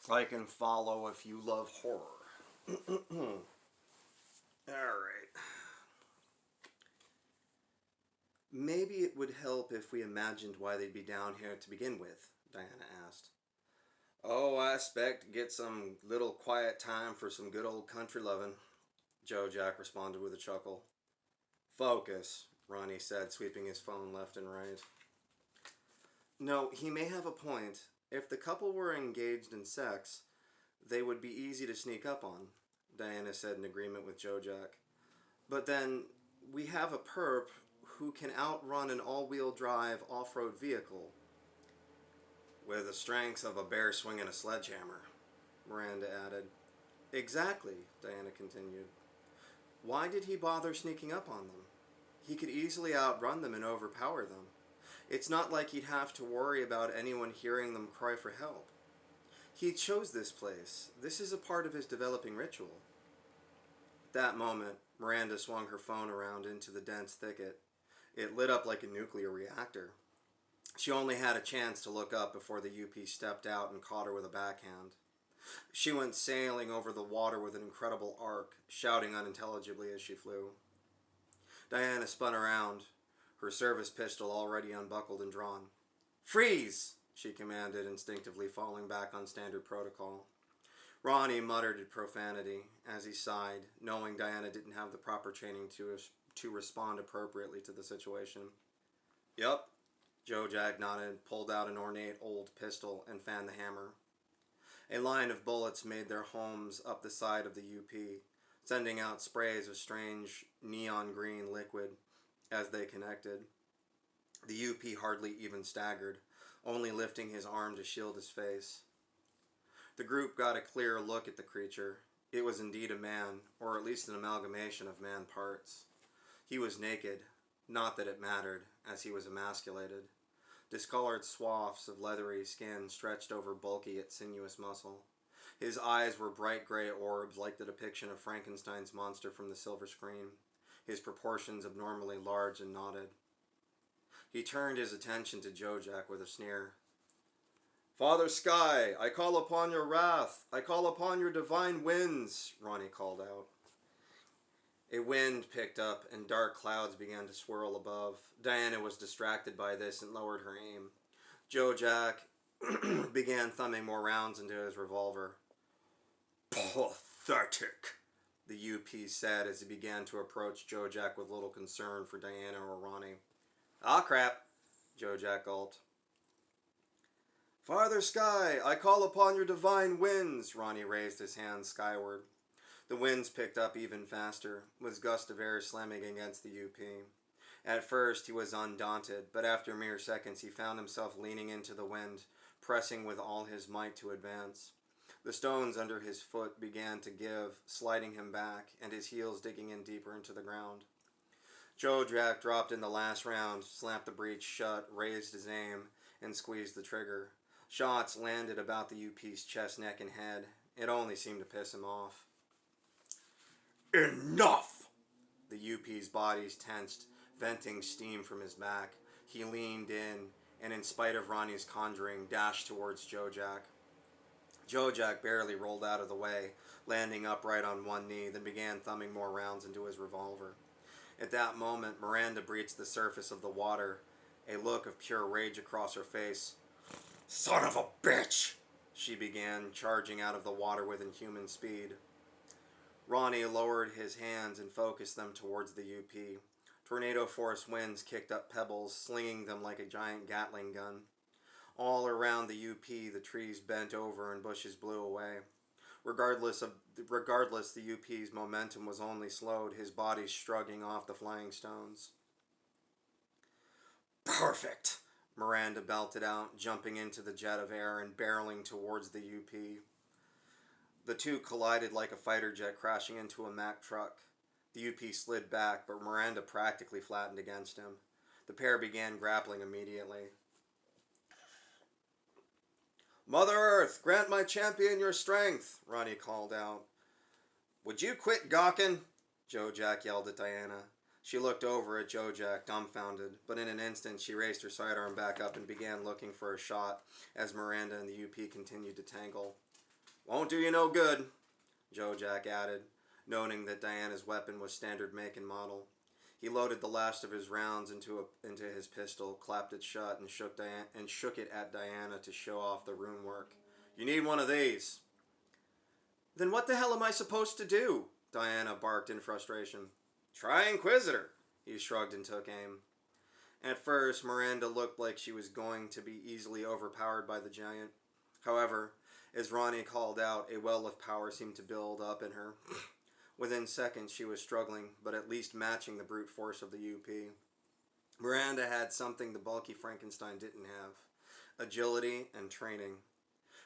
Like and follow if you love horror. Alright. Maybe it would help if we imagined why they'd be down here to begin with, Diana asked. Oh, I expect to get some little quiet time for some good old country lovin', Joe Jack responded with a chuckle. Focus, Ronnie said, sweeping his phone left and right. No, he may have a point. If the couple were engaged in sex, they would be easy to sneak up on, Diana said in agreement with Joe Jack. But then, we have a perp who can outrun an all-wheel drive off-road vehicle. With the strength of a bear swinging a sledgehammer, Miranda added. Exactly, Diana continued. Why did he bother sneaking up on them? He could easily outrun them and overpower them. It's not like he'd have to worry about anyone hearing them cry for help. He chose this place. This is a part of his developing ritual. At that moment, Miranda swung her phone around into the dense thicket. It lit up like a nuclear reactor. She only had a chance to look up before the UP stepped out and caught her with a backhand. She went sailing over the water with an incredible arc, shouting unintelligibly as she flew. Diana spun around, her service pistol already unbuckled and drawn. Freeze! She commanded, instinctively falling back on standard protocol. Ronnie muttered profanity as he sighed, knowing Diana didn't have the proper training to respond appropriately to the situation. Yup, Joe Jack nodded, pulled out an ornate old pistol, and fanned the hammer. A line of bullets made their homes up the side of the UP, sending out sprays of strange neon green liquid as they connected. The UP hardly even staggered, only lifting his arm to shield his face. The group got a clear look at the creature. It was indeed a man, or at least an amalgamation of man parts. He was naked, not that it mattered, as he was emasculated. Discolored swaths of leathery skin stretched over bulky yet sinuous muscle. His eyes were bright gray orbs like the depiction of Frankenstein's monster from the silver screen, his proportions abnormally large and knotted. He turned his attention to Joe Jack with a sneer. Father Sky, I call upon your wrath. I call upon your divine winds, Ronnie called out. A wind picked up and dark clouds began to swirl above. Diana was distracted by this and lowered her aim. Joe Jack began thumbing more rounds into his revolver. Pathetic, the UP said as he began to approach Joe Jack with little concern for Diana or Ronnie. Ah, crap, Joe Jack gulped. Farther Sky, I call upon your divine winds, Ronnie raised his hands skyward. The winds picked up even faster, with gusts of air slamming against the UP. At first he was undaunted, but after mere seconds he found himself leaning into the wind, pressing with all his might to advance. The stones under his foot began to give, sliding him back, and his heels digging in deeper into the ground. Joe Jack dropped in the last round, slapped the breech shut, raised his aim, and squeezed the trigger. Shots landed about the UP's chest, neck, and head. It only seemed to piss him off. Enough! The UP's bodies tensed, venting steam from his back. He leaned in, and in spite of Ronnie's conjuring, dashed towards Joe Jack. Joe Jack barely rolled out of the way, landing upright on one knee, then began thumbing more rounds into his revolver. At that moment, Miranda breached the surface of the water, a look of pure rage across her face. Son of a bitch! She began, charging out of the water with inhuman speed. Ronnie lowered his hands and focused them towards the UP. Tornado-force winds kicked up pebbles, slinging them like a giant Gatling gun. All around the UP, the trees bent over and bushes blew away. Regardless, the UP's momentum was only slowed, his body shrugging off the flying stones. Perfect! Miranda belted out, jumping into the jet of air and barreling towards the UP. The two collided like a fighter jet crashing into a Mack truck. The UP slid back, but Miranda practically flattened against him. The pair began grappling immediately. Mother Earth, grant my champion your strength, Ronnie called out. Would you quit gawking? Joe Jack yelled at Diana. She looked over at Joe Jack, dumbfounded, but in an instant she raised her sidearm back up and began looking for a shot as Miranda and the UP continued to tangle. Won't do you no good, Joe Jack added, noting that Diana's weapon was standard make and model. He loaded the last of his rounds into his pistol, clapped it shut, and shook it at Diana to show off the rune work. You need one of these. Then what the hell am I supposed to do? Diana barked in frustration. Try Inquisitor. He shrugged and took aim. At first, Miranda looked like she was going to be easily overpowered by the giant. However, as Ronnie called out, a well of power seemed to build up in her. Within seconds, she was struggling, but at least matching the brute force of the UP. Miranda had something the bulky Frankenstein didn't have: agility and training.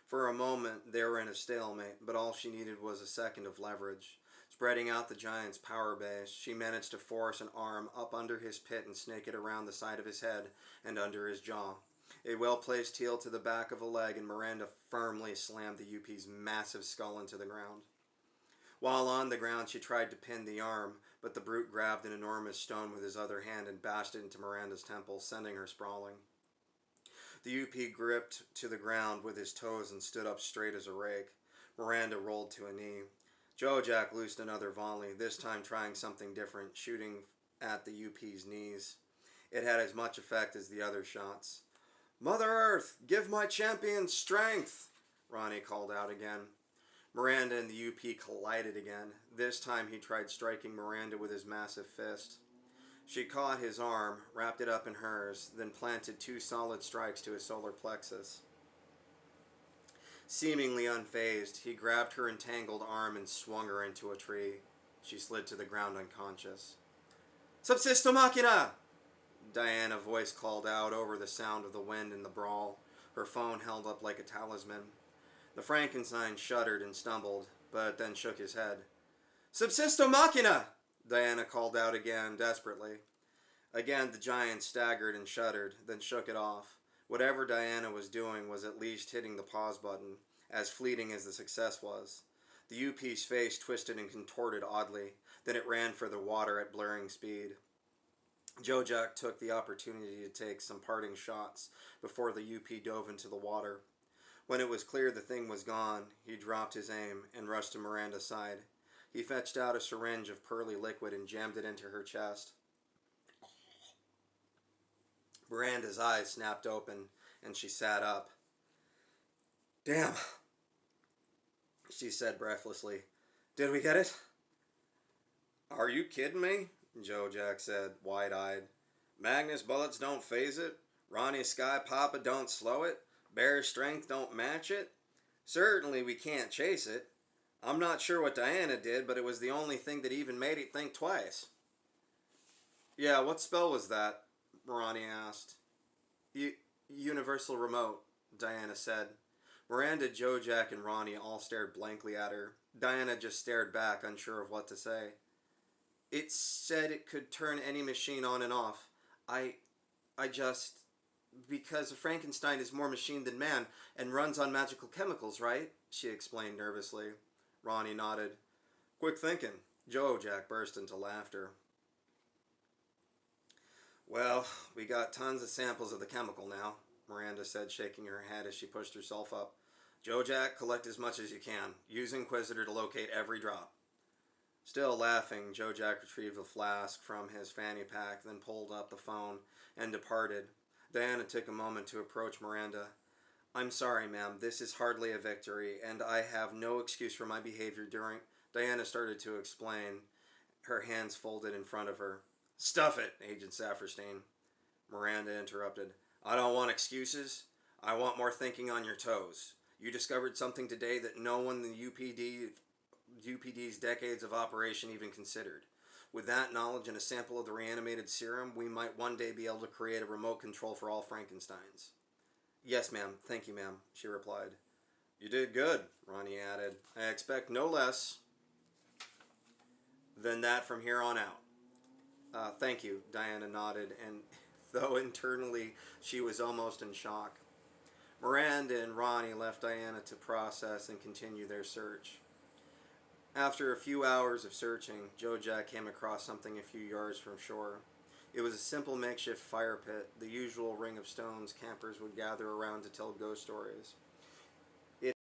For a moment, they were in a stalemate, but all she needed was a second of leverage. Spreading out the giant's power base, she managed to force an arm up under his pit and snake it around the side of his head and under his jaw. A well-placed heel to the back of a leg, and Miranda firmly slammed the UP's massive skull into the ground. While on the ground, she tried to pin the arm, but the brute grabbed an enormous stone with his other hand and bashed it into Miranda's temple, sending her sprawling. The UP gripped to the ground with his toes and stood up straight as a rake. Miranda rolled to a knee. Joe Jack loosed another volley, this time trying something different, shooting at the UP's knees. It had as much effect as the other shots. Mother Earth, give my champion strength, Ronnie called out again. Miranda and the UP collided again. This time he tried striking Miranda with his massive fist. She caught his arm, wrapped it up in hers, then planted 2 solid strikes to his solar plexus. Seemingly unfazed, he grabbed her entangled arm and swung her into a tree. She slid to the ground unconscious. Subsisto machina! Diana's voice called out over the sound of the wind and the brawl, her phone held up like a talisman. The Frankenstein shuddered and stumbled, but then shook his head. Subsisto machina! Diana called out again, desperately. Again the giant staggered and shuddered, then shook it off. Whatever Diana was doing was at least hitting the pause button, as fleeting as the success was. The UP's face twisted and contorted oddly, then it ran for the water at blurring speed. Joe Jack took the opportunity to take some parting shots before the UP dove into the water. When it was clear the thing was gone, he dropped his aim and rushed to Miranda's side. He fetched out a syringe of pearly liquid and jammed it into her chest. Miranda's eyes snapped open, and she sat up. Damn, she said breathlessly. Did we get it? Are you kidding me? Joe Jack said, wide-eyed. Magnus bullets don't phase it. Ronnie Sky Papa don't slow it. Bear's strength don't match it. Certainly we can't chase it. I'm not sure what Diana did, but it was the only thing that even made it think twice. Yeah, what spell was that? Ronnie asked. Universal remote, Diana said. Miranda, Joe Jack, and Ronnie all stared blankly at her. Diana just stared back, unsure of what to say. It said it could turn any machine on and off. I just... Because Frankenstein is more machine than man and runs on magical chemicals, right? She explained nervously. Ronnie nodded. Quick thinking. Joe Jack burst into laughter. Well, we got tons of samples of the chemical now, Miranda said, shaking her head as she pushed herself up. Joe Jack, collect as much as you can. Use Inquisitor to locate every drop. Still laughing, Joe Jack retrieved a flask from his fanny pack, then pulled up the phone and departed. Diana took a moment to approach Miranda. I'm sorry, ma'am. This is hardly a victory, and I have no excuse for my behavior during... Diana started to explain, her hands folded in front of her. Stuff it, Agent Saperstein. Miranda interrupted. I don't want excuses. I want more thinking on your toes. You discovered something today that no one in the UPD's decades of operation even considered. With that knowledge and a sample of the reanimated serum, we might one day be able to create a remote control for all Frankensteins. Yes, ma'am. Thank you, ma'am, she replied. You did good, Ronnie added. I expect no less than that from here on out. Thank you, Diana nodded, and though internally she was almost in shock. Miranda and Ronnie left Diana to process and continue their search. After a few hours of searching, Joe Jack came across something a few yards from shore. It was a simple makeshift fire pit, the usual ring of stones campers would gather around to tell ghost stories.